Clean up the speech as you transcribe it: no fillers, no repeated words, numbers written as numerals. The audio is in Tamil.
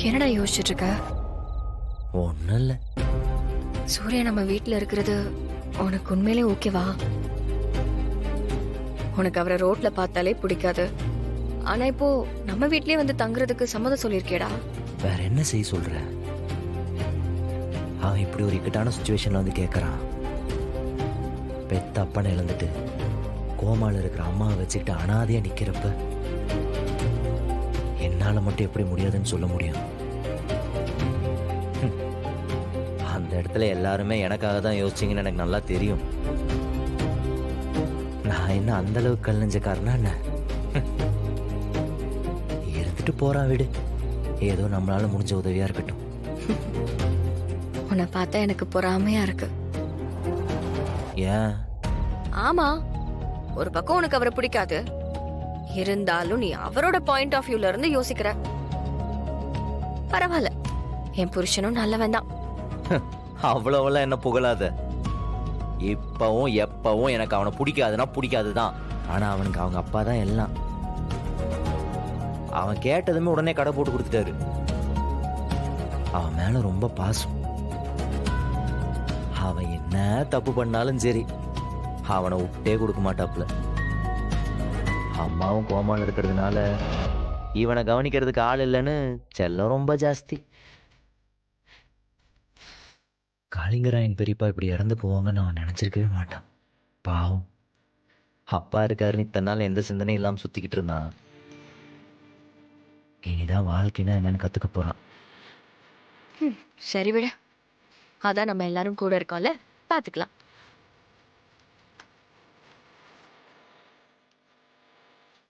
என்னடா யோசிச்சுட்டு இருக்க? ஒன்றும் இல்லை. சூர்யா நம்ம வீட்ல இருக்கிறது உனக்கு உண்மையிலே ஓகேவா? உனக்கு அவரை ரோட்ல பார்த்தாலே பிடிக்காது. ஆனா இப்போ நம்ம வீட்லயே வந்து தங்குறதுக்கு சம்மதம் சொல்லியிருக்கேடா. வேற என்ன செய்ய சொல்ற? அவன் இப்படி ஒரு இக்கட்டான சுச்சுவேஷன்ல வந்து கேட்கறான். பெத்த அப்பனை இழந்துட்டு கோமால இருக்கிற அம்மாவை வச்சுக்கிட்டு அனாதையா நிக்கிறப்ப என்னால மட்டும் எப்படி முடியாதுன்னு சொல்ல முடியும்? அந்த இடத்துல எல்லாருமே எனக்காக தான் யோசிச்சிங்கன்னு எனக்கு நல்லா தெரியும். நான் என்ன அந்த அளவுக்கு கல்லஞ்சக்காரனா என்ன? இருந்துட்டு போறான் விடு. ஏதோ நம்மளால முடிஞ்ச உதவியா இருக்கட்டும். உன்னை பார்த்தா எனக்கு பொறாமையா இருக்கு. ஏன்? ஆமா, ஒரு பக்கம் உனக்கு அவரை பிடிக்காது, இருந்தாலும் நீ அவரோட பாயிண்ட் ஆஃப் வியூல இருந்து யோசிக்கிற. பரவாயில்ல, என் புருஷனும் நல்லவன் தான். அவ்வளவெல்லாம் என்ன புகழாத. இப்பவும் எப்பவும் எனக்கு அவனை பிடிக்காதுன்னா பிடிக்காதுதான். ஆனா அவனுக்கு அவங்க அப்பா தான் எல்லாம். அவன் கேட்டதுமே உடனே கடை போட்டு கொடுத்துட்டாரு. அவன் மேல ரொம்ப பாசம். அவன் என்ன தப்பு பண்ணாலும் சரி அவனை விட்டே கொடுக்க மாட்டாப்புல. அம்மாவும் கோமால இருக்கிறதுனால இவனை கவனிக்கிறதுக்கு ஆள் இல்லைன்னு செல்லம் ரொம்ப ஜாஸ்தி. காளிங்கராயன் பெரியப்பா இப்படி இறந்து போவாங்கன்னு அவன் நினைச்சிருக்கவே மாட்டான். பாவம், அப்பா இருக்காருன்னு இத்தனை நாள் எந்த சிந்தனையும் இல்லாம சுத்திக்கிட்டு இருந்தான். இனிதான் வாழ்க்கைன்னா என்னன்னு கத்துக்க போறான். சரி விட, அதான் நம்ம எல்லாரும் கூட இருக்கோம்ல, பாத்துக்கலாம்.